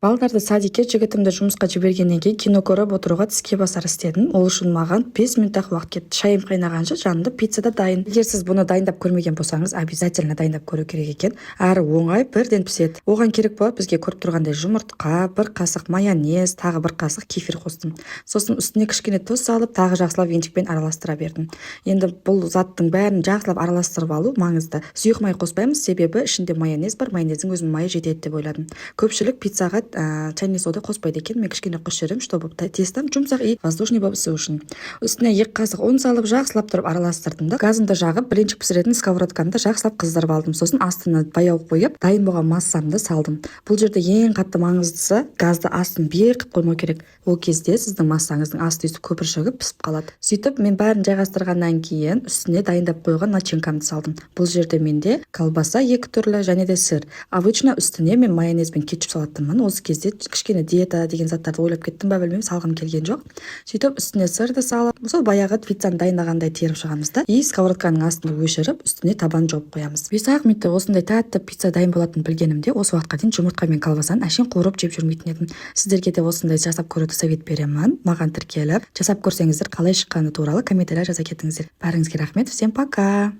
Балдарды садикке, жігітімді жұмысқа жібергеннен кейін кино көріп отыруға тіске басар істедім. Ол үшін маған 5 минут-ақ уақыт кетті. Шайым қайнағанша жанында пицца да дайын. Егер сіз бұны дайындап көрмеген болсаңыз, обязательно дайындап көру керек екен. Әрі оңай, бірден піседі. Оған керек болады бізге көріп тұрғандай жұмыртқа, бір қасық майонез, тағы бір қасық кефир қостым. Сосын үстіне кішкене тұз салып, тағы жақсылап венчикпен араластыра бердім. Енді бұл заттың бәрін жақсылап араластырып алу маңызды. Сұйық май қоспаймыз, себебі ішінде майонез бар, майонездің өзінің майы жетеді деп ойладым. Көпшілік пиццаға чайный сода қоспайды екен, мен кішкене қосып чтобы тестам жұмсақ и воздушный болып пісу үшін. Үстіне 2 қасық ұн салып жақсылап тұрып араластырдым да, газымды жағып, блинчик пісіретін сковородкамды жақсылап қыздырып алдым. Сосын астына баяу қойып, дайын болған массамды салдым. Бұл жерде ең қатты маңыздысы газды астын бер қып қоймау керек. Ол кезде сіздің массаңыздың асты үсті көпіршігіп пісіп қалады. Сөйтіп мен бәрін жайғастырғаннан кейін үстіне дайындап қойған начинкамды салдым. Бұл жерде менде колбаса 2 түрлі және де сыр. Обычно үстіне мен майонез бен кетчуп салатынмын. Осы кезде кішкене диета деген заттарды ойлап кеттім ба білмеймін, салғым келген жоқ. Сөйтіп үстіне сырды салып, сол баяғы пиццаны дайындағандай теріп шығамыз да, и сковородканың астын өшіріп, үстіне табан жауып қоямыз. 5 минутта осындай тәтті пицца дайын болатынын білгенімде, осы уақытқа дейін жұмыртқа мен колбасаны әшейін қуырып жеп жүрмейтін едім. Сіздерге де осындай жасап көруді совет беремін. Маған тіркеліп, жасап көрсеңіздер қалай шыққаны туралы комментарий жаза кетіңіздер. Бәріңізге рахмет, всем пока.